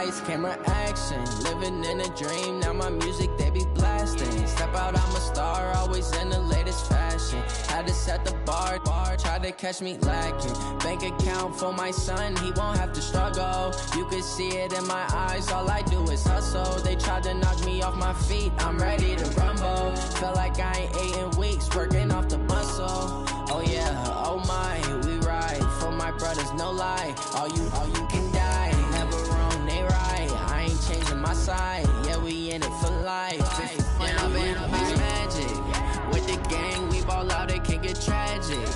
lights, camera, action. Living in a dream, now my music, they be blasting. Step out, I'm a star, always in the latest fashion. Had to set the bar, try to catch me lacking. Bank account for my son, he won't have to struggle. You can see it in my eyes, all I do is hustle. They tried to knock me off my feet, I'm ready to rumble. Felt like I ain't ate in weeks, working off the muscle. Oh yeah, oh my, we ride for my brothers, no lie. All you can die, never wrong, they right. I ain't changing my side, yeah, we in it for life. And I've been magic with the gang, we ball out, it can get tragic.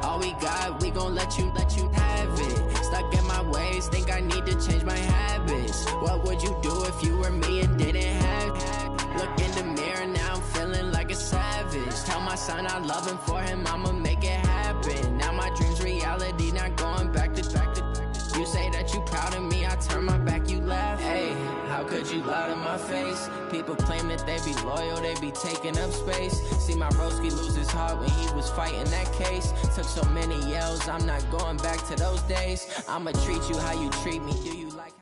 All we got, we gon' let you have it. Stuck in my ways, think I need to change my habits. What would you do if you were me and didn't have it? Look in the mirror, now I'm feeling like a savage. Tell my son I love him, for him I'ma make it happen. Now my dream's reality, not going back to. You say that you proud of me, I turn my back, you laugh. Hey, how could you lie to my face? People claim that they be loyal, they be taking up space. See my broski lose his heart when he was fighting that case. Took so many yells, I'm not going back to those days. I'ma treat you how you treat me, do you like?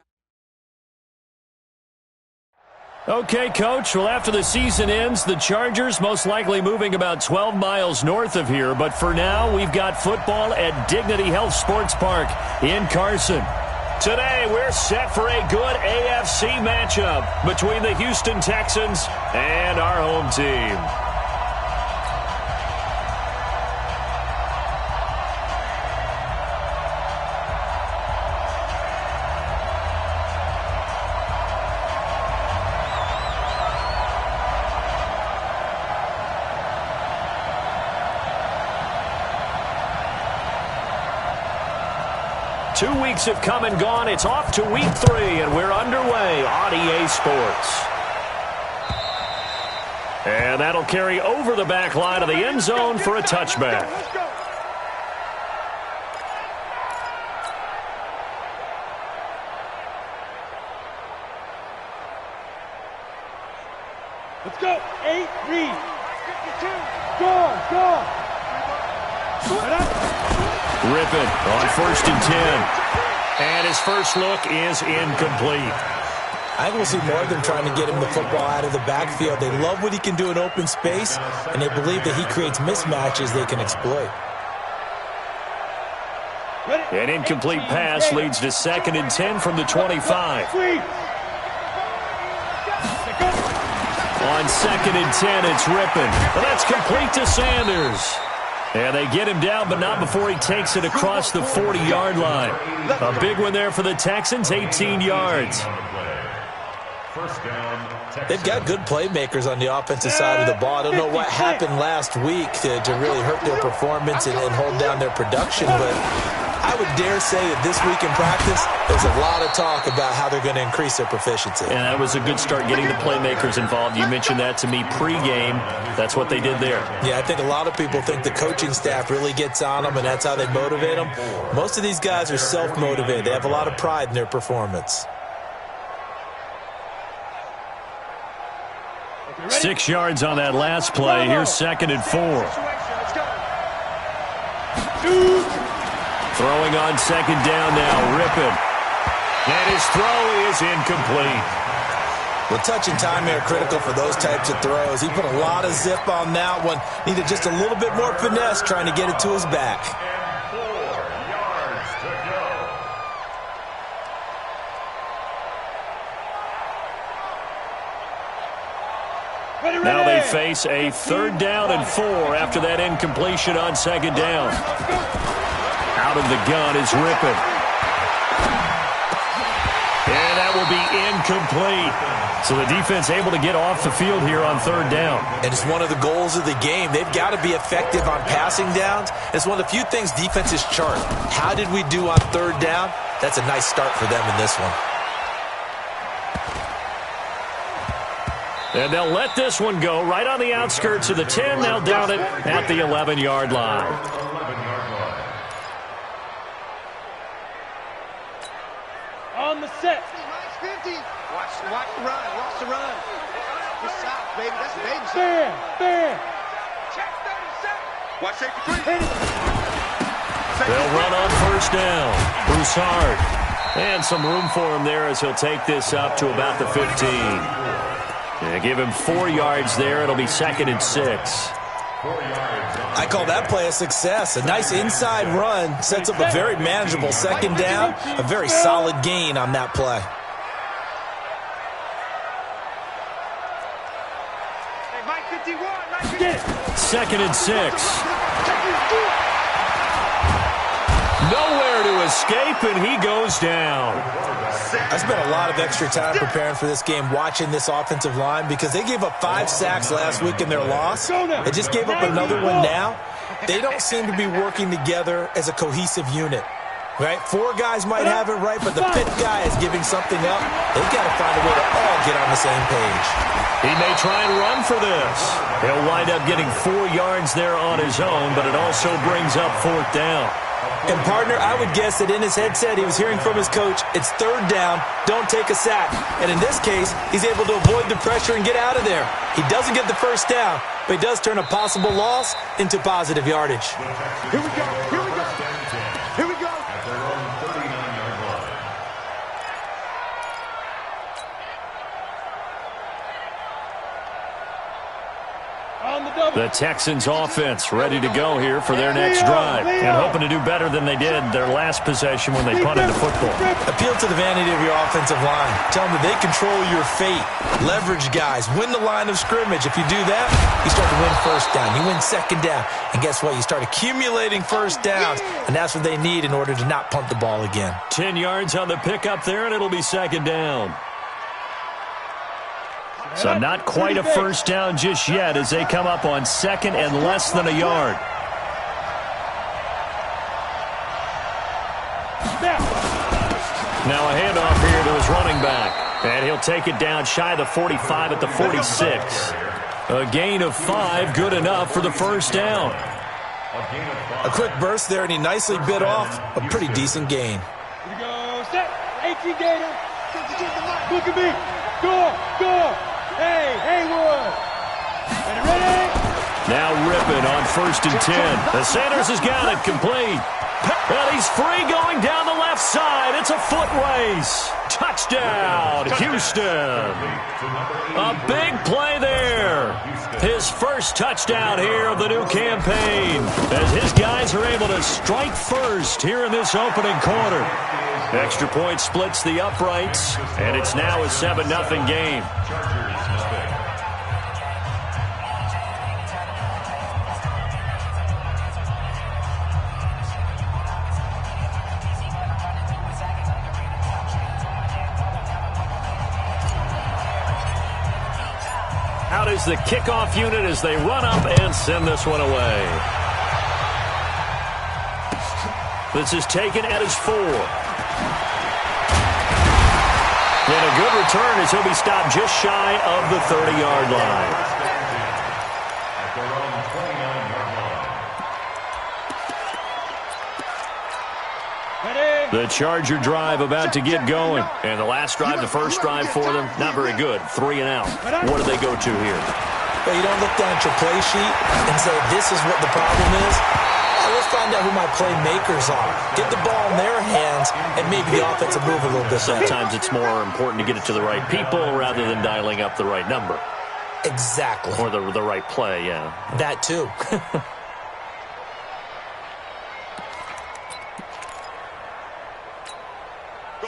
Okay, Coach. Well, after the season ends, the Chargers most likely moving about 12 miles north of here. But for now, we've got football at Dignity Health Sports Park in Carson. Today, we're set for a good AFC matchup between the Houston Texans and our home team. 2 weeks have come and gone. It's off to week 3, and we're underway on EA Sports. And that'll carry over the back line of the end zone for a touchback. Let's go. 8, read. 52. Go. Rip it on 1st and 10. And his first look is incomplete. I think we'll see more of them trying to get him the football out of the backfield. They love what he can do in open space, and they believe that he creates mismatches they can exploit. An incomplete pass leads to 2nd and 10 from the 25. On 2nd and 10, it's Rippin. Well, that's complete to Sanders. And they get him down, but not before he takes it across the 40-yard line. A big one there for the Texans, 18 yards. They've got good playmakers on the offensive side of the ball. I don't know what happened last week to really hurt their performance and hold down their production, but I would dare say that this week in practice, there's a lot of talk about how they're going to increase their proficiency. And that was a good start, getting the playmakers involved. You mentioned that to me pregame. That's what they did there. Yeah, I think a lot of people think the coaching staff really gets on them, and that's how they motivate them. Most of these guys are self-motivated. They have a lot of pride in their performance. 6 yards on that last play. Here's 2nd and 4. Throwing on 2nd down now, Rippin. And his throw is incomplete. Well, touch and time are critical for those types of throws. He put a lot of zip on that one. Needed just a little bit more finesse trying to get it to his back. Now they face a 3rd down and 4 after that incompletion on 2nd down. Out of the gun is Rippin. And that will be incomplete. So the defense able to get off the field here on 3rd down. And it's one of the goals of the game. They've got to be effective on passing downs. It's one of the few things defenses chart. How did we do on 3rd down? That's a nice start for them in this one. And they'll let this one go right on the outskirts of the 10. They'll down it at the 11-yard line. On the set. Watch the run. Watch the run. Just south, baby. That's a baby. Fair. Check 37. Watch safety 3. They'll run on 1st down. Broussard. And some room for him there as he'll take this up to about the 15. And give him 4 yards there. It'll be 2nd and 6. I call that play a success. A nice inside run sets up a very manageable 2nd down. A very solid gain on that play. Hey, Mike 51, Mike 50. 2nd and 6. Nowhere to escape, and he goes down. I spent a lot of extra time preparing for this game, watching this offensive line, because they gave up 5 sacks last week in their loss. They just gave up another one now. They don't seem to be working together as a cohesive unit. Right? 4 guys might have it right, but the 5th guy is giving something up. They've got to find a way to all get on the same page. He may try and run for this. He'll wind up getting 4 yards there on his own, but it also brings up 4th down. And, partner, I would guess that in his headset he was hearing from his coach, it's 3rd down, don't take a sack. And in this case, he's able to avoid the pressure and get out of there. He doesn't get the 1st down, but he does turn a possible loss into positive yardage. Here we go, here we go. Here we go. The Texans offense ready to go here for their next drive and hoping to do better than they did their last possession when they punted the football. Appeal to the vanity of your offensive line. Tell them that they control your fate. Leverage guys. Win the line of scrimmage. If you do that, you start to win 1st down. You win 2nd down. And guess what? You start accumulating 1st downs. And that's what they need in order to not punt the ball again. 10 yards on the pickup there, and it'll be 2nd down. So not quite a 1st down just yet as they come up on 2nd and less than a yard. Now a handoff here to his running back. And he'll take it down shy of the 45 at the 46. A gain of 5, good enough for the 1st down. A quick burst there, and he nicely bit off a pretty decent gain. Here we go, set, 18 gainer. Look at me, go. Hey, Haywood. Ready? Now Rippon on 1st and 10. The Sanders has got it complete. And he's free going down the left side. It's a foot race. Touchdown, Houston. A big play there. His 1st touchdown here of the new campaign as his guys are able to strike first here in this opening quarter. Extra point splits the uprights, and it's now a 7-0 game. Out is the kickoff unit as they run up and send this one away. This is taken at his 4. And a good return as he'll be stopped just shy of the 30-yard line. The Charger drive about to get going. And the last drive, the 1st drive for them, not very good. 3 and out. What do they go to here? Well, you don't look down at your play sheet and say, this is what the problem is. Let's find out who my playmakers are. Get the ball in their hands and maybe the offense will move a little bit better. Sometimes it's more important to get it to the right people rather than dialing up the right number. Exactly. Or the right play, yeah. That too.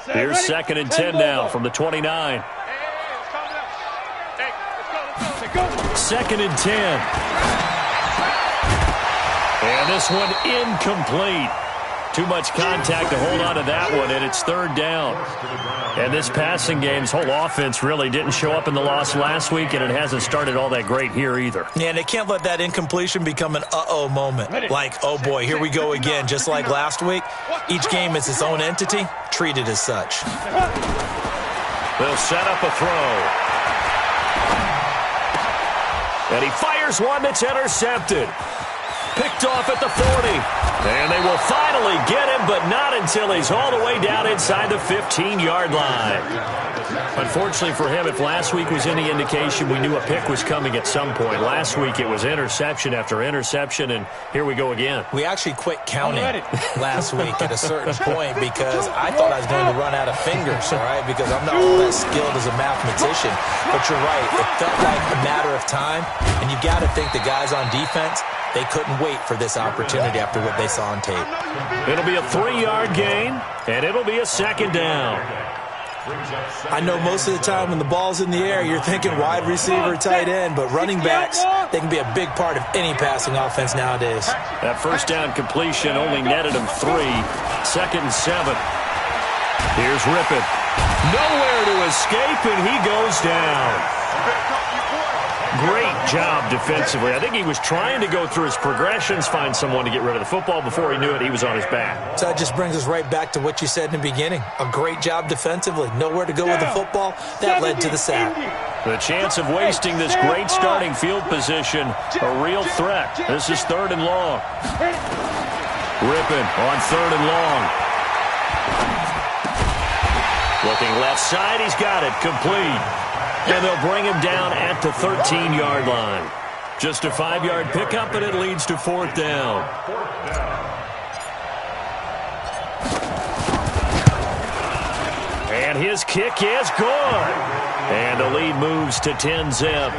Here's 2nd and 10 now from the 29. 2nd and 10. And this one incomplete. Too much contact to hold on to that one, and it's 3rd down. And this passing game's whole offense really didn't show up in the loss last week, and it hasn't started all that great here either. Yeah, and they can't let that incompletion become an uh-oh moment. Like, oh boy, here we go again, just like last week. Each game is its own entity, treated as such. They'll set up a throw. And he fires one that's intercepted. picked off at the 40. And they will finally get him, but not until he's all the way down inside the 15-yard line. Unfortunately for him, if last week was any indication, we knew a pick was coming at some point. Last week it was interception after interception, and here we go again. We actually quit counting last week at a certain point because I thought I was going to run out of fingers, all right, because I'm not all that skilled as a mathematician. But you're right. It felt like a matter of time, and you got to think the guys on defense, they couldn't wait for this opportunity after what they saw on tape. It'll be a 3-yard gain, and it'll be a second down. I know most of the time when the ball's in the air, you're thinking wide receiver, tight end, but running backs, they can be a big part of any passing offense nowadays. That first down completion only netted him 3. 2nd and 7. Here's Rippon. Nowhere to escape, and he goes down. Great job defensively. I think he was trying to go through his progressions, find someone to get rid of the football. Before he knew it, he was on his back. So that just brings us right back to what you said in the beginning. A great job defensively. Nowhere to go with the football. That led to the sack. The chance of wasting this great starting field position, a real threat. This is 3rd and long. Rippon on 3rd and long. Looking left side, he's got it. Complete. And they'll bring him down at the 13-yard line. Just a 5-yard pickup, and it leads to 4th down. And his kick is good. And the lead moves to 10-zip.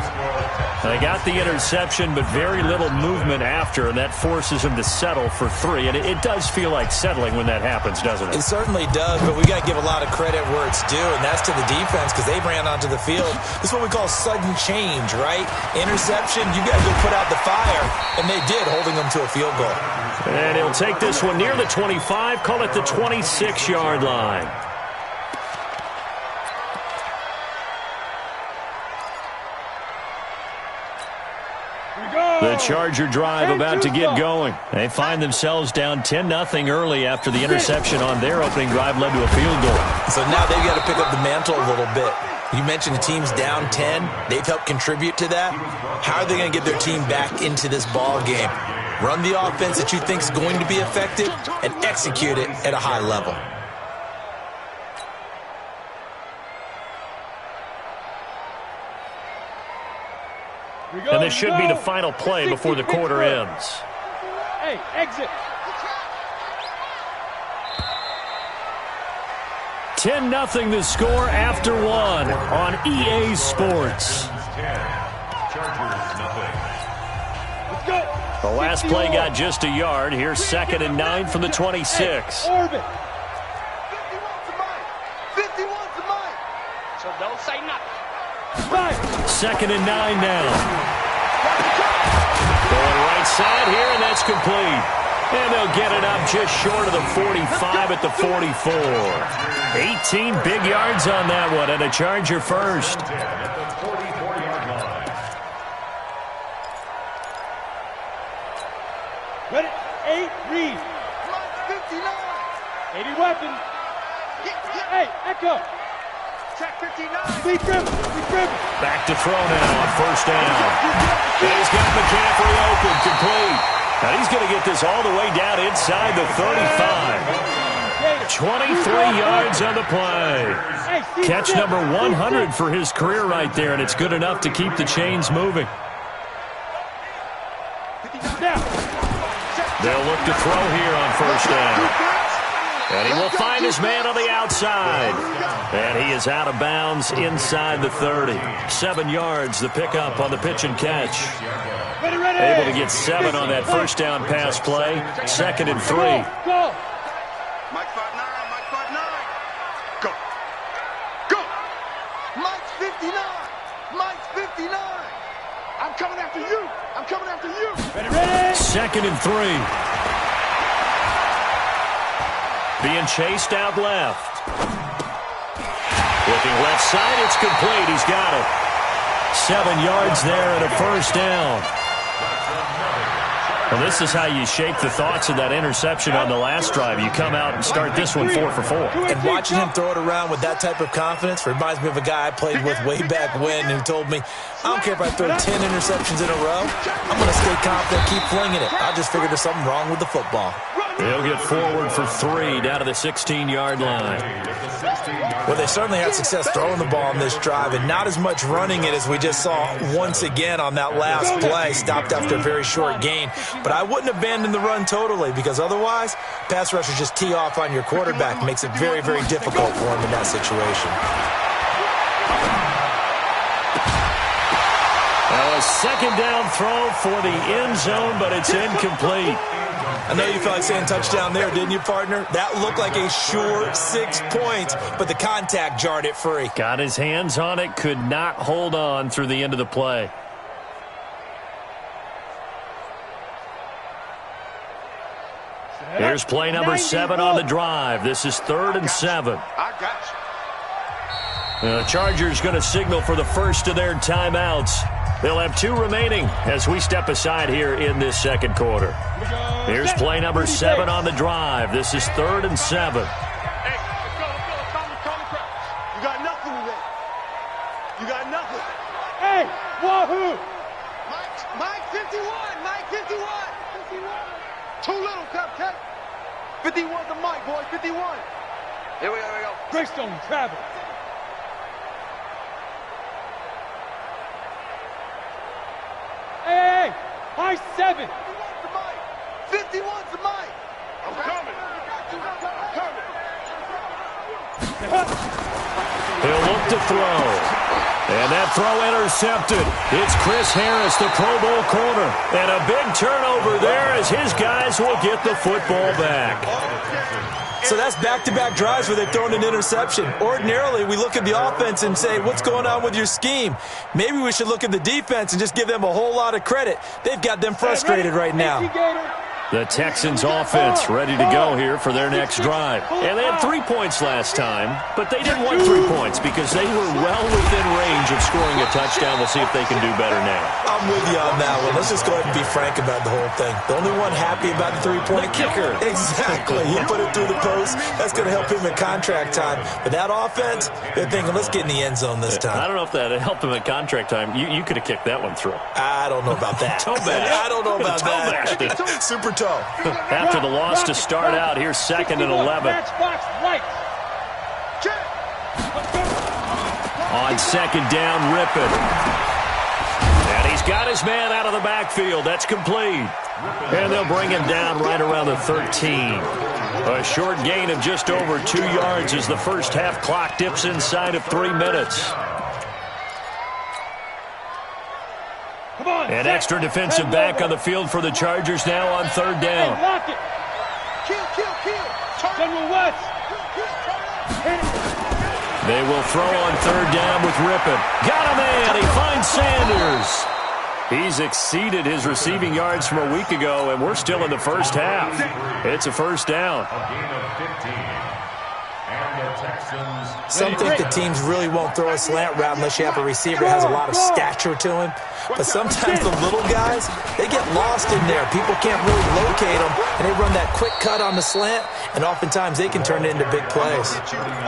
They got the interception, but very little movement after, and that forces him to settle for 3. And it does feel like settling when that happens, doesn't it? It certainly does, but we got to give a lot of credit where it's due, and that's to the defense because they ran onto the field. This is what we call sudden change, right? Interception, you got to go put out the fire, and they did, holding them to a field goal. And he'll take this one near the 25, call it the 26-yard line. The Charger drive about to get going. They find themselves down 10-0 early after the interception on their opening drive led to a field goal. So now they've got to pick up the mantle a little bit. You mentioned the team's down 10. They've helped contribute to that. How are they going to get their team back into this ball game? Run the offense that you think is going to be effective and execute it at a high level. And this should be the final play before the quarter ends. Hey, exit. 10-0 the score after 1 on EA Sports. The last play got just a yard. Here's 2nd and 9 from the 26. Orbit. 51 to Mike. So don't say nothing. 2nd and 9 now. Going right side here, and that's complete. And they'll get it up just short of the 45 at the 44. 18 big yards on that one, and a Charger first. Ready? 8, read. 59. 80 weapons. Hey, echo. Check 59. Be driven. Back to throw now on 1st down. And he's got McCaffrey open, complete. Now he's going to get this all the way down inside the 35. 23 yards on the play. Catch number 100 for his career right there, and it's good enough to keep the chains moving. They'll look to throw here on 1st down. And he will find his man on the outside. And he is out of bounds inside the 30. 7 yards, the pickup on the pitch and catch. Able to get 7 on that 1st down pass play. 2nd and 3. Go. Mike 59. Mike 59. Go. Go. Mike's 59. Mike's 59. I'm coming after you. I'm coming after you. Ready. 2nd and 3. Being chased out left. Looking left side, it's complete. He's got it. 7 yards there and a 1st down. Well, this is how you shake the thoughts of that interception on the last drive. You come out and start this one 4 for 4. And watching him throw it around with that type of confidence reminds me of a guy I played with way back when who told me, I don't care if I throw 10 interceptions in a row, I'm going to stay confident, keep flinging it. I just figured there's something wrong with the football. They'll get forward for 3 down to the 16-yard line. Well, they certainly had success throwing the ball on this drive and not as much running it as we just saw once again on that last play. Stopped after a very short gain. But I wouldn't abandon the run totally because otherwise, pass rushers just tee off on your quarterback. Makes it very, very difficult for him in that situation. Now a second down throw for the end zone, but it's incomplete. I know you felt like saying touchdown there, didn't you, partner? That looked like a sure 6 points, but the contact jarred it free. Got his hands on it, could not hold on through the end of the play. Here's play number 7 on the drive. This is 3rd and 7. I got you. The Chargers going to signal for the first of their timeouts. They'll have 2 remaining as we step aside here in this second quarter. Here's play number 7 on the drive. This is 3rd and 7. Hey, let's go. Calm the crowd. You got nothing today. You got nothing. Hey, wahoo! Mike 51. Mike 51. 51. Too little, Cupcake. 51's the Mike, boys. 51. Here we go. Greystone, Travis. Hey, high 7. 51's the Mike. I'm coming. He'll look to throw. And that throw intercepted. It's Chris Harris, the Pro Bowl corner. And a big turnover there as his guys will get the football back. So that's back-to-back drives where they've thrown an interception. Ordinarily, we look at the offense and say, what's going on with your scheme? Maybe we should look at the defense and just give them a whole lot of credit. They've got them frustrated right now. The Texans offense ready to go here for their next drive. And they had 3 points last time, but they didn't want 3 points because they were well within range of scoring a touchdown. We'll see if they can do better now. I'm with you on that one. Let's just go ahead and be frank about the whole thing. The only one happy about the three-point kicker. Exactly. He put it through the post. That's going to help him in contract time. But that offense, they're thinking, let's get in the end zone this time. I don't know if that helped him at contract time. You could have kicked that one through. I don't know about that. I don't know about that. Super toe. After the loss to start out, here's 2nd and 11. On 2nd down, Rippon. And he's got his man out of the backfield. That's complete. And they'll bring him down right around the 13. A short gain of just over 2 yards as the first half clock dips inside of 3 minutes. An extra defensive back on the field for the Chargers now on 3rd down. General West. They will throw on 3rd down with Rippon. Got a man. He finds Sanders. He's exceeded his receiving yards from a week ago, and we're still in the first half. It's a first down. Some think the teams really won't throw a slant route unless you have a receiver that has a lot of stature to him. But sometimes the little guys, they get lost in there. People can't really locate them, and they run that quick cut on the slant, and oftentimes they can turn it into big plays.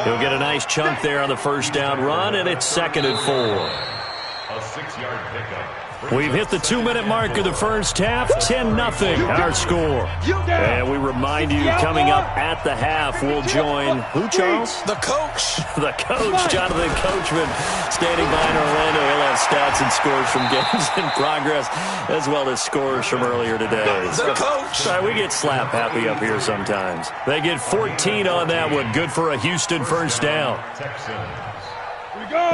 He'll get a nice chunk there on the first down run, and it's 2nd and 4. A 6-yard pickup. We've hit the 2-minute mark of the first half, 10-0 our score. And we remind you, coming up at the half, we'll join, who, Charles? The coach. The coach, Jonathan Coachman, standing by in Orlando. He'll have stats and scores from games in progress, as well as scores from earlier today. The coach. We get slap happy up here sometimes. They get 14 on that one. Good for a Houston first down.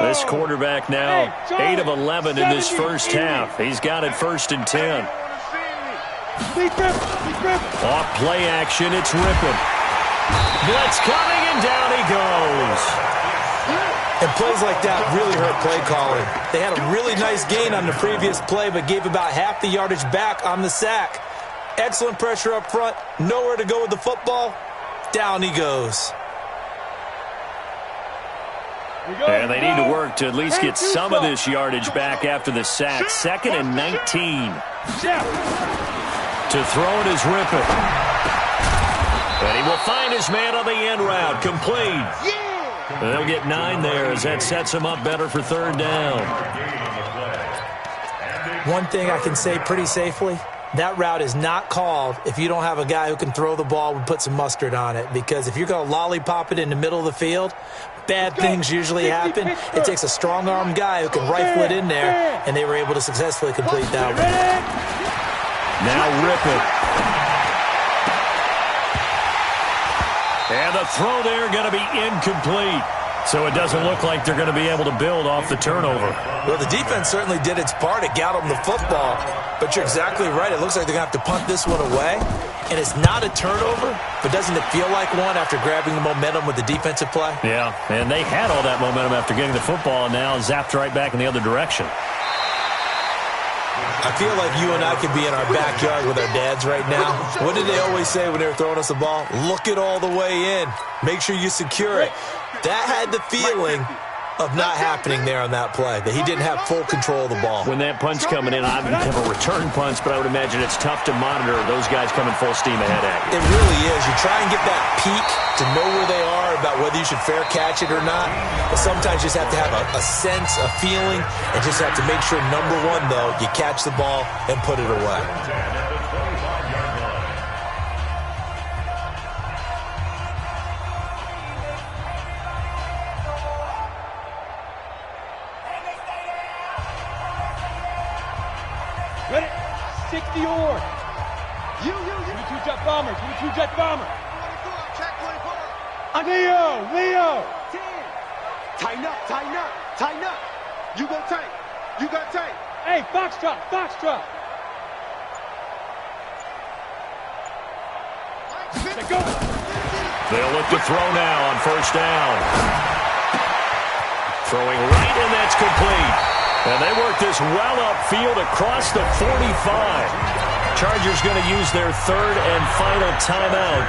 This quarterback now 8 of 11 in this first half. He's got it 1st and 10. Off play action, it's Rippon. Blitz coming, and down he goes. And plays like that really hurt play calling. They had a really nice gain on the previous play, but gave about half the yardage back on the sack. Excellent pressure up front. Nowhere to go with the football. Down he goes. And they need to work to at least get some of this yardage back after the sack. 2nd and 19. To throw it is Rippon. And he will find his man on the end route. Complete. They'll get 9 there as that sets him up better for third down. One thing I can say pretty safely, that route is not called if you don't have a guy who can throw the ball and put some mustard on it. Because if you're going to lollipop it in the middle of the field, bad things usually happen. It takes a strong-armed guy who can rifle it in there, and they were able to successfully complete that one. Now Rippon. And the throw there going to be incomplete. So it doesn't look like they're going to be able to build off the turnover. Well, the defense certainly did its part. It got them the football. But you're exactly right. It looks like they're going to have to punt this one away. And it's not a turnover, but doesn't it feel like one after grabbing the momentum with the defensive play? Yeah, and they had all that momentum after getting the football and now zapped right back in the other direction. I feel like you and I could be in our backyard with our dads right now. What did they always say when they were throwing us the ball? Look it all the way in. Make sure you secure it. That had the feeling of not happening there on that play, that he didn't have full control of the ball. When that punch coming in, I didn't have a return punch, but I would imagine it's tough to monitor those guys coming full steam ahead at you. It really is. You try and get that peek to know where they are, about whether you should fair catch it or not. But sometimes you just have to have a sense, a feeling, and just have to make sure, number one, though, you catch the ball and put it away. Ready? 60 or. You. 22 jet bomber. 22 jet bomber. Check 24. Leo. 10. Tighten up. You go tight. Hey, Foxtrot. Let's go. They'll look to throw now on first down. Throwing right, and that's complete. And they work this well upfield across the 45. Chargers going to use their third and final timeout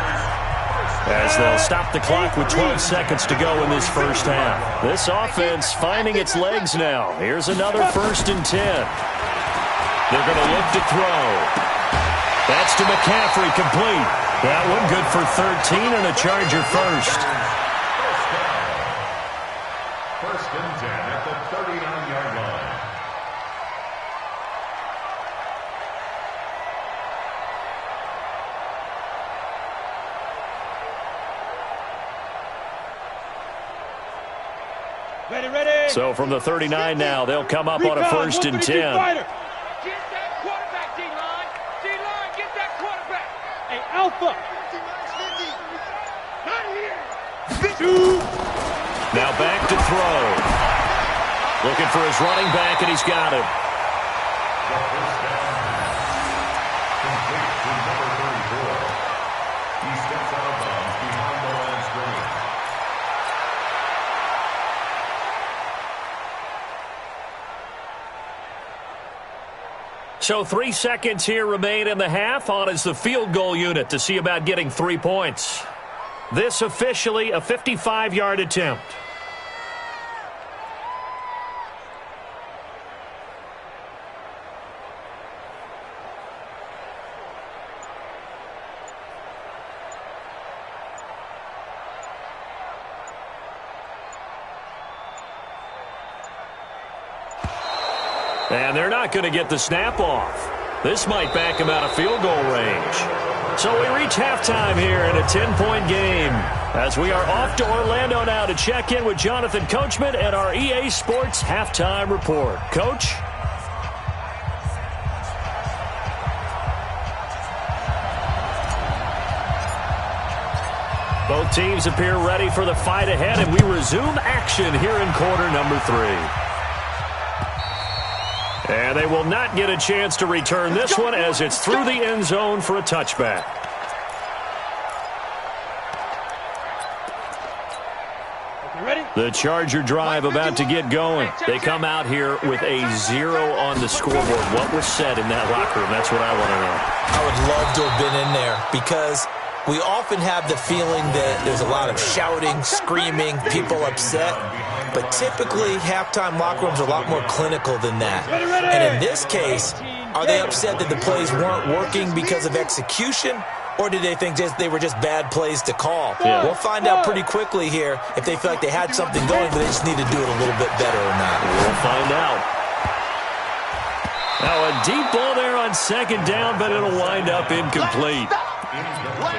as they'll stop the clock with 12 seconds to go in this first half. This offense finding its legs now. Here's another 1st and 10. They're going to look to throw. That's to McCaffrey, complete. That one good for 13 and a Charger first. First and 10 at the 39-yard line. Ready. So from the 39 now, they'll come up on a 1st and 10. Get that quarterback, D-line. D-line, get that quarterback. Hey, Alpha. 2. Now back to throw. Looking for his running back, and he's got him. Complete to number 34. He steps out of bounds behind the line of scrimmage. So 3 seconds here remain in the half. On is the field goal unit to see about getting 3 points. This officially a 55-yard attempt. And they're not going to get the snap off. This might back him out of field goal range. So we reach halftime here in a 10-point game as we are off to Orlando now to check in with Jonathan Coachman and our EA Sports halftime report. Coach? Both teams appear ready for the fight ahead, and we resume action here in quarter number 3. And they will not get a chance to return this one as it's through the end zone for a touchback. The Charger drive about to get going. They come out here with a 0 on the scoreboard. What was said in that locker room? That's what I want to know. I would love to have been in there because we often have the feeling that there's a lot of shouting, screaming, people upset. But typically, halftime locker rooms are a lot more clinical than that. And in this case, Are they upset that the plays weren't working because of execution? Or did they think they were just bad plays to call? Yeah. We'll find out pretty quickly here if they feel like they had something going, but they just need to do it a little bit better or not. We'll find out. Now a deep ball there on second down, but it'll wind up incomplete.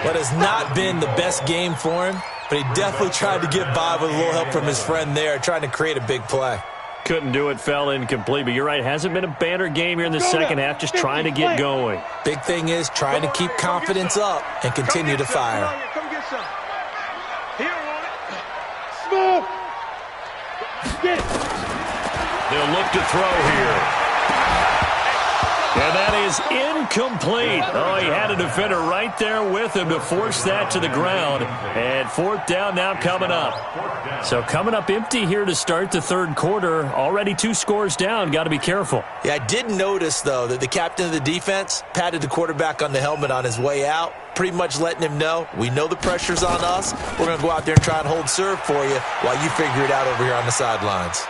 What has not been the best game for him, but he definitely tried to get by with a little help from his friend there, trying to create a big play. Couldn't do it, fell incomplete, but you're right, hasn't been a banner game here in the second half, just trying to get going. Big thing is trying to keep confidence up and continue to fire. Come get some. Here on it. Smooth. Get it. They'll look to throw here. And that is incomplete. Oh, he had a defender right there with him to force that to the ground. And fourth down now coming up. So coming up empty here to start the third quarter. Already 2 scores down. Got to be careful. Yeah, I did notice, though, that the captain of the defense patted the quarterback on the helmet on his way out, pretty much letting him know, we know the pressure's on us. We're going to go out there and try and hold serve for you while you figure it out over here on the sidelines.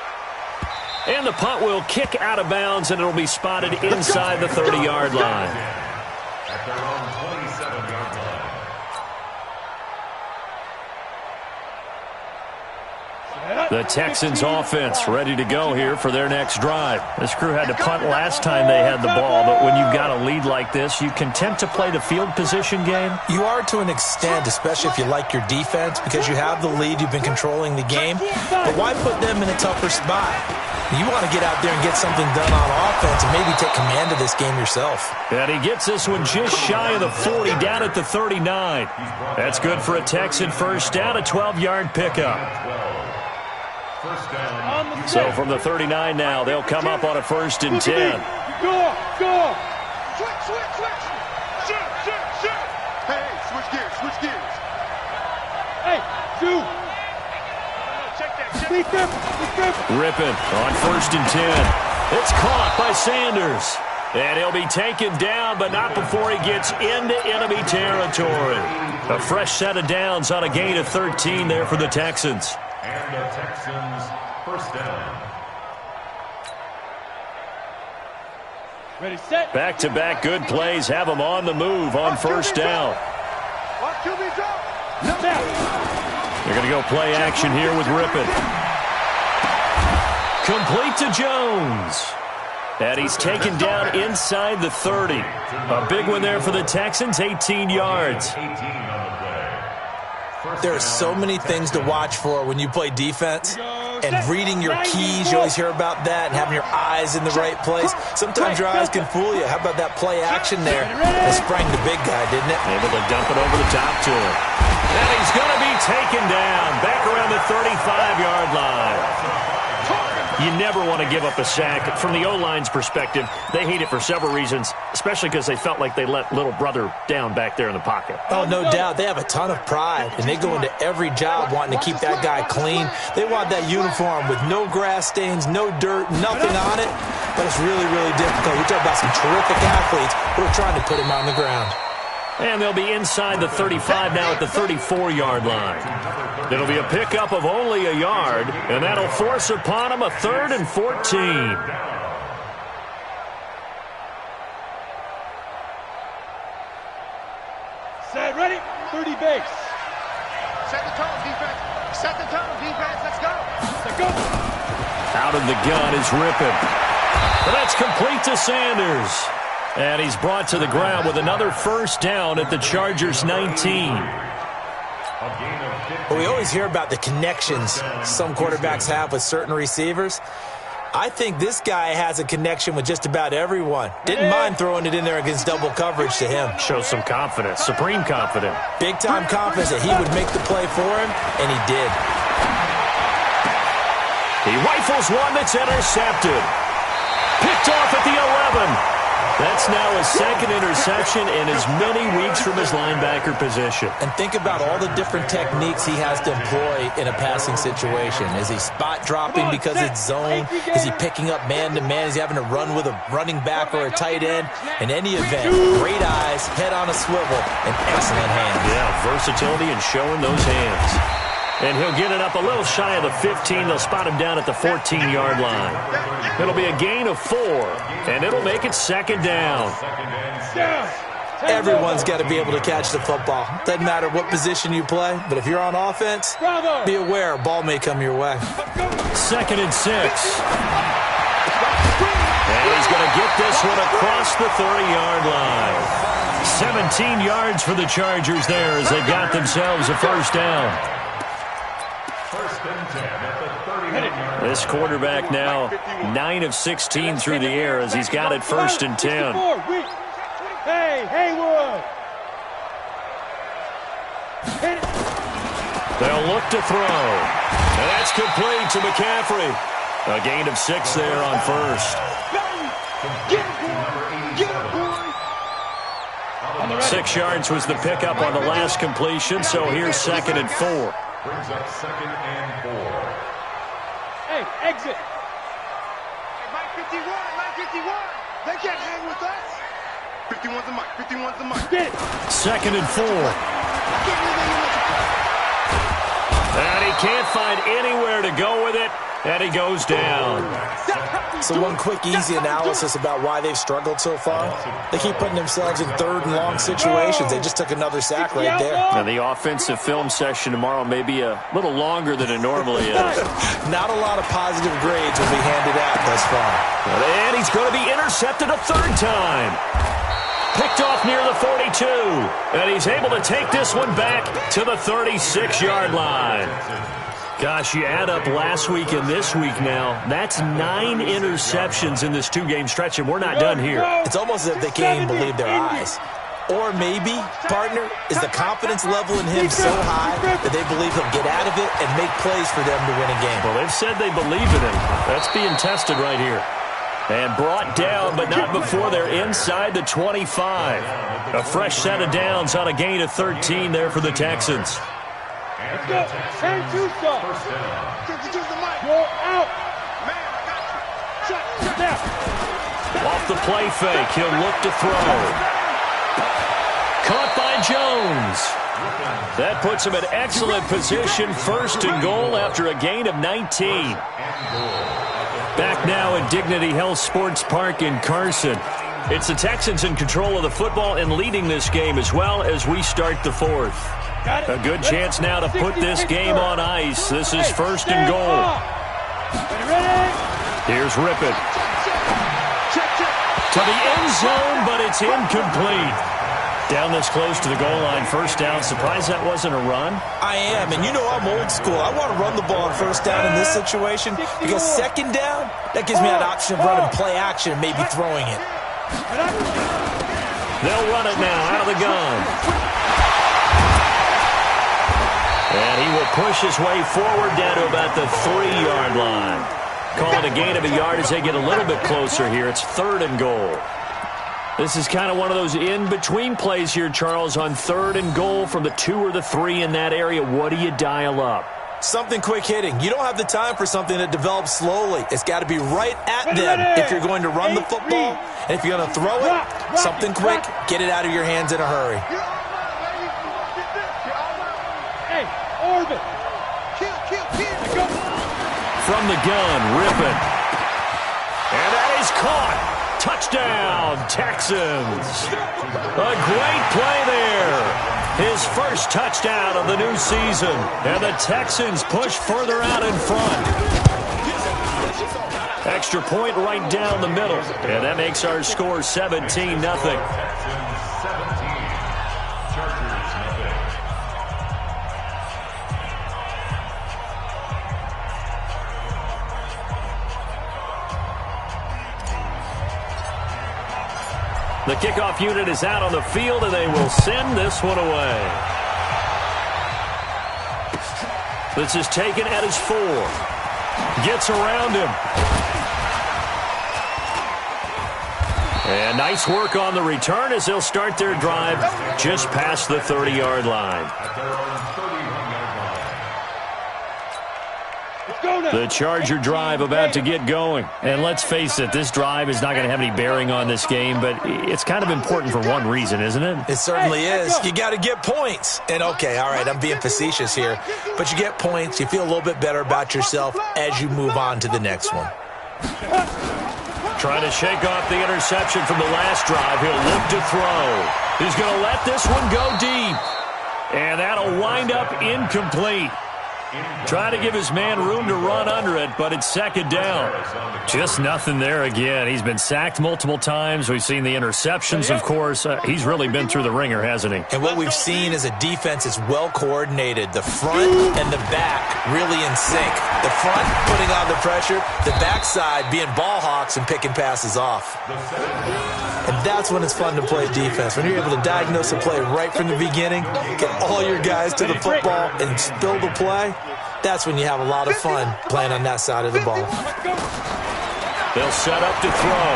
And the punt will kick out of bounds, and it'll be spotted inside the 30-yard line. At their own 27-yard line. The Texans offense ready to go here for their next drive. This crew had to punt last time they had the ball, but when you've got a lead like this, you content to play the field position game? You are to an extent, especially if you like your defense, because you have the lead, you've been controlling the game. But why put them in a tougher spot? You want to get out there and get something done on offense and maybe take command of this game yourself. And he gets this one just shy of the 40, down at the 39. That's good for a Texan first down, a 12-yard pickup. First down. So from the 39 now, they'll come up on a 1st and 10. Go. Switch. Shoot. Hey, switch gears. Hey, shoot. Rippin on 1st and 10. It's caught by Sanders. And he'll be taken down, but not before he gets into enemy territory. A fresh set of downs on a gain of 13 there for the Texans. And the Texans, first down. Ready, set. Back-to-back good plays have them on the move on 1st down. They're going to go play action here with Rippin. Complete to Jones. And he's taken down inside the 30. A big one there for the Texans, 18 yards. 18 on the play. There are so many things to watch for when you play defense. And reading your keys, you always hear about that, and having your eyes in the right place. Sometimes your eyes can fool you. How about that play action there? It sprang the big guy, didn't it? Able to dump it over the top to him. And he's going to be taken down back around the 35-yard line. You never want to give up a sack. From the O-line's perspective, they hate it for several reasons, especially because they felt like they let little brother down back there in the pocket. Oh, no doubt. They have a ton of pride, and they go into every job wanting to keep that guy clean. They want that uniform with no grass stains, no dirt, nothing on it. But it's really, really difficult. We talk about some terrific athletes who are trying to put him on the ground. And they'll be inside the 35 now at the 34-yard line. It'll be a pickup of only a yard, and that'll force upon them a 3rd and 14. Set, ready, 30 base. Set the tone, defense. Let's go. Let go. Out of the gun is Rippin. But that's complete to Sanders. And he's brought to the ground with another 1st down at the Chargers' 19. Well, we always hear about the connections some quarterbacks have with certain receivers. I think this guy has a connection with just about everyone. Didn't mind throwing it in there against double coverage to him. Shows some confidence, supreme confidence. Big-time confidence that he would make the play for him, and he did. He rifles one that's intercepted. Picked off at the 11. That's now his 2nd interception in as many weeks from his linebacker position. And think about all the different techniques he has to employ in a passing situation. Is he spot dropping because it's zone? Is he picking up man-to-man? Is he having to run with a running back or a tight end? In any event, great eyes, head on a swivel, and excellent hands. Yeah, versatility and showing those hands. And he'll get it up a little shy of the 15. They'll spot him down at the 14-yard line. It'll be a gain of 4, and it'll make it second down. Everyone's got to be able to catch the football. Doesn't matter what position you play, but if you're on offense, be aware a ball may come your way. 2nd and 6. And he's going to get this one across the 30-yard line. 17 yards for the Chargers there as they got themselves a first down. First and 10 at the 30-yard line. This quarterback now 9 of 16 through the air as he's got it 1st and 10. Hey, Haywood! They'll look to throw. And that's complete to McCaffrey. A gain of 6 there on first. Get him, boy! 6 yards was the pickup on the last completion, so here's 2nd and 4. Brings up 2nd and 4. Hey, exit! Mike 51, Mike 51. They can't hang with us. 51's the mic, 51's the mic. Get it! 2nd and 4. And he can't find anywhere to go with it, and he goes down. So one quick, easy analysis about why they've struggled so far. They keep putting themselves in 3rd and long situations. They just took another sack right there. Now, the offensive film session tomorrow may be a little longer than it normally is. Not a lot of positive grades will be handed out thus far. And he's going to be intercepted a 3rd time. Picked off near the 42. And he's able to take this one back to the 36-yard line. Gosh, you add up last week and this week now, that's 9 interceptions in this 2-game stretch, and we're not done here. It's almost as if they can't even believe their eyes. Or maybe, partner, is the confidence level in him so high that they believe he'll get out of it and make plays for them to win a game. Well, they've said they believe in him. That's being tested right here. And brought down, but not before they're inside the 25. A fresh set of downs on a gain of 13 there for the Texans. Let's go. Turn two stuff. You're out. Man, I got you. Shut down. Off the play fake, he'll look to throw. Caught by Jones. That puts him in excellent position, 1st and goal after a gain of 19. Back now at Dignity Health Sports Park in Carson. It's the Texans in control of the football and leading this game as well as we start the 4th. A good chance now to put this game on ice. This is 1st and goal. Here's Rippon. To the end zone, but it's incomplete. Down this close to the goal line, 1st down. Surprised that wasn't a run? I am, and you know I'm old school. I want to run the ball on 1st down in this situation because 2nd down, that gives me that option of running play action and maybe throwing it. They'll run it now out of the gun. And he will push his way forward down to about the 3-yard line. Call it a gain of a yard as they get a little bit closer here. It's 3rd and goal. This is kind of one of those in-between plays here, Charles, on 3rd and goal from the 2 or the 3 in that area. What do you dial up? Something quick hitting. You don't have the time for something that develops slowly. It's got to be right at them if you're going to run the football. And if you're going to throw it, something quick, get it out of your hands in a hurry. Hey, Orbit. Kill. From the gun, Rippon. And that is caught. Touchdown, Texans. A great play there. His first touchdown of the new season. And the Texans push further out in front. Extra point right down the middle. And that makes our score 17-0. The kickoff unit is out on the field, and they will send this one away. This is taken at his 4. Gets around him. And nice work on the return as they'll start their drive just past the 30-yard line. Let's go. The Charger drive about to get going. And let's face it, this drive is not going to have any bearing on this game, but it's kind of important for one reason, isn't it? It certainly is. You got to get points. And, okay, all right, I'm being facetious here, but you get points. You feel a little bit better about yourself as you move on to the next one. Trying to shake off the interception from the last drive. He'll look to throw. He's going to let this one go deep. And that'll wind up incomplete. Trying to give his man room to run under it, but it's second down. Just nothing there again. He's been sacked multiple times. We've seen the interceptions, of course. He's really been through the ringer, hasn't he? And what we've seen is a defense that's well coordinated. The front and the back really in sync. The front putting on the pressure, the backside being ball hawks and picking passes off. And that's when it's fun to play defense. When you're able to diagnose a play right from the beginning, get all your guys to the football and spill the play, that's when you have a lot of fun playing on that side of the ball. They'll set up to throw.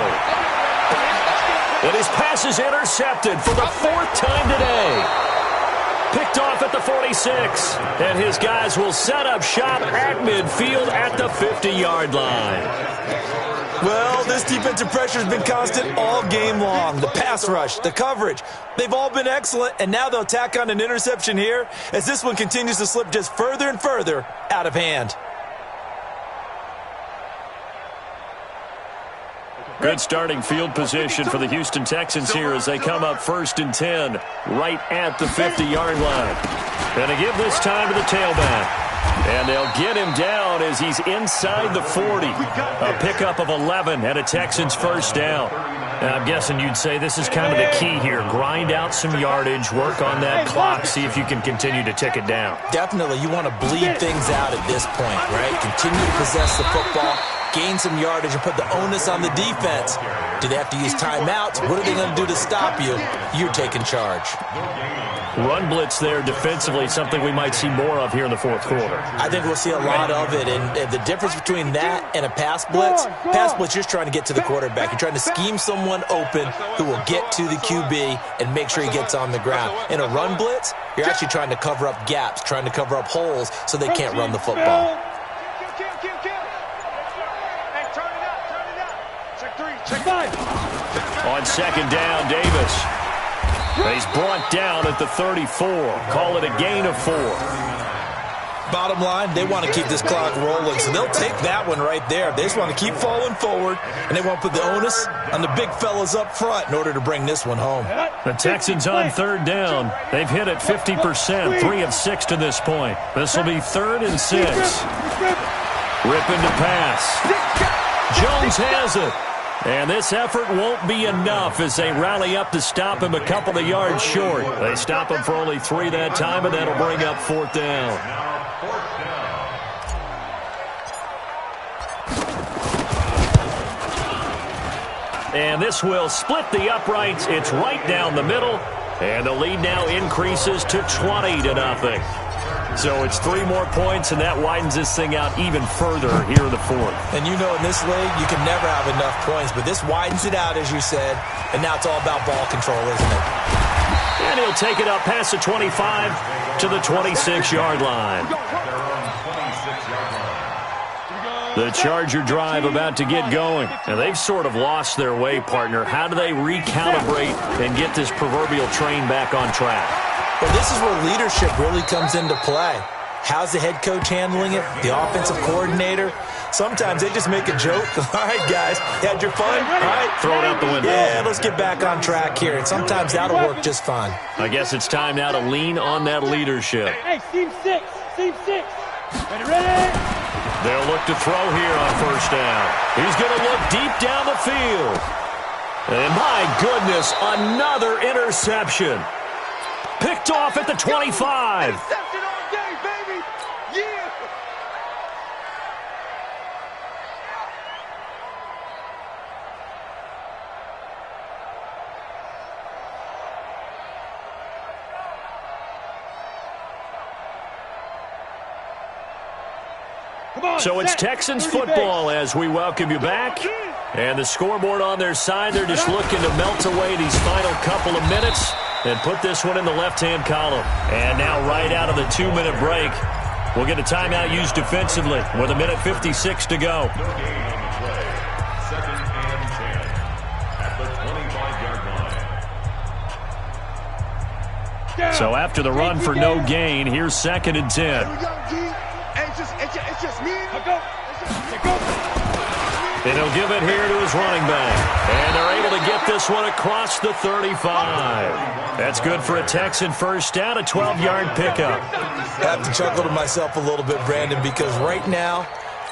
And his pass is intercepted for the fourth time today. Picked off at the 46. And his guys will set up shop at midfield at the 50-yard line. Well, this defensive pressure has been constant all game long. The pass rush, the coverage, they've all been excellent, and now they'll tack on an interception here as this one continues to slip just further and further out of hand. Good starting field position for the Houston Texans here as they come up 1st and 10 right at the 50-yard line. And to give this time to the tailback. And they'll get him down as he's inside the 40. A pickup of 11 and a Texans first down. And I'm guessing you'd say this is kind of the key here. Grind out some yardage, work on that clock, see if you can continue to tick it down. Definitely. You want to bleed things out at this point, right? Continue to possess the football, gain some yardage, and put the onus on the defense. Do they have to use timeouts? What are they going to do to stop you? You're taking charge. Run blitz there defensively, something we might see more of here in the fourth quarter. I think we'll see a lot of it, and the difference between that and a pass blitz, you're just trying to get to the quarterback. You're trying to scheme someone open who will get to the QB and make sure he gets on the ground. In a run blitz, you're actually trying to cover up gaps, trying to cover up holes so they can't run the football. On second down, Davis. He's brought down at the 34. Call it a gain of 4. Bottom line, they want to keep this clock rolling, so they'll take that one right there. They just want to keep falling forward, and they want to put the onus on the big fellas up front in order to bring this one home. The Texans on third down. They've hit it 50%, 3 of 6 to this point. This will be 3rd and 6. Ripping to pass. Jones has it. And this effort won't be enough as they rally up to stop him a couple of yards short. They stop him for only 3 that time, and that'll bring up 4th down. And this will split the uprights. It's right down the middle. And the lead now increases to 20-0. So it's 3 more points, and that widens this thing out even further here in the 4th. And you know in this league, you can never have enough points, but this widens it out, as you said, and now it's all about ball control, isn't it? And he'll take it up past the 25 to the 26-yard line. The Charger drive about to get going. And they've sort of lost their way, partner. How do they recalibrate and get this proverbial train back on track? Well, this is where leadership really comes into play. How's the head coach handling it? The offensive coordinator? Sometimes they just make a joke. All right, guys, had your fun? All right. Throw it out the window. Yeah, let's get back on track here. And sometimes that'll work just fine. I guess it's time now to lean on that leadership. Hey, team 6. Ready? They'll look to throw here on 1st down. He's going to look deep down the field. And my goodness, another interception. Picked off at the 25. Interception all day, baby. Yeah. So it's Texans football as we welcome you back. And the scoreboard on their side, they're just looking to melt away these final couple of minutes and put this one in the left-hand column. And now right out of the 2-minute break, We'll get a timeout used defensively with 1:56 to go. No gain on the play. 2nd and 10 at the 25-yard line. So after the run for no gain, here's 2nd and 10. Here we go, G. Hey, it's just me. Go. And he'll give it here to his running back. And they're able to get this one across the 35. That's good for a Texan first down, a 12-yard pickup. I have to chuckle to myself a little bit, Brandon, because right now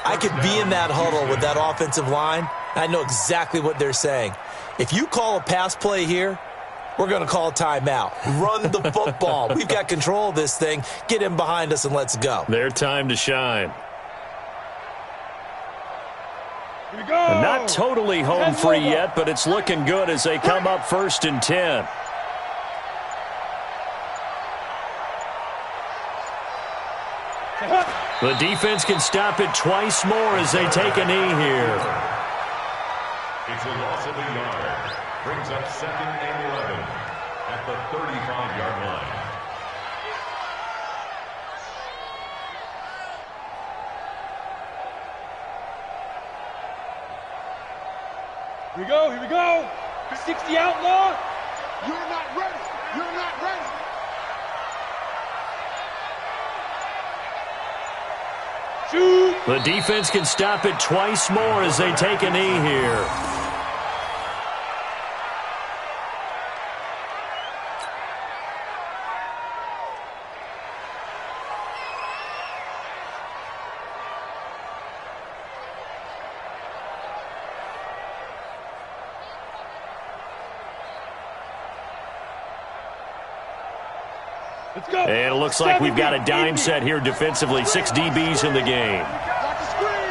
I could be in that huddle with that offensive line. I know exactly what they're saying. If you call a pass play here, we're going to call a timeout. Run the football. We've got control of this thing. Get in behind us and let's go. Their time to shine. Here we go. Not totally home free yet, but it's looking good as they come up 1st and 10. The defense can stop it twice more as they take a knee here. It's a loss of a yard. Brings up 2nd and 11 at the 35-yard line. Here we go. 60 outlaw. You're not ready. You're not ready. Shoot. The defense can stop it twice more as they take a knee here. Let's go. And it looks like we've got a dime set here defensively. 6 DBs in the game. Block the screen.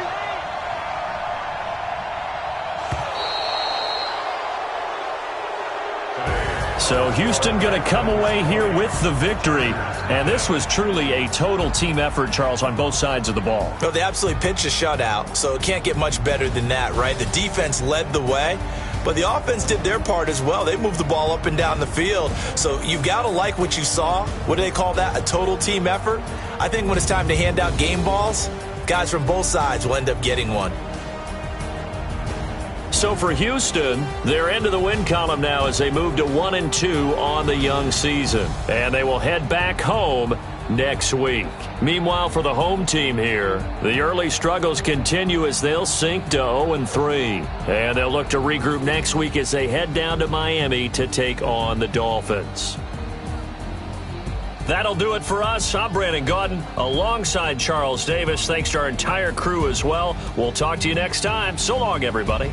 So Houston going to come away here with the victory. And this was truly a total team effort, Charles, on both sides of the ball. No, they absolutely pitched a shutout, so it can't get much better than that, right? The defense led the way, but the offense did their part as well. They moved the ball up and down the field. So you've got to like what you saw. What do they call that? A total team effort? I think when it's time to hand out game balls, guys from both sides will end up getting one. So for Houston, they're into the win column now as they move to 1-2 on the young season. And they will head back home next week. Meanwhile, for the home team here, the early struggles continue as they'll sink to 0-3. And they'll look to regroup next week as they head down to Miami to take on the Dolphins. That'll do it for us. I'm Brandon Gaudin alongside Charles Davis. Thanks to our entire crew as well. We'll talk to you next time. So long, everybody.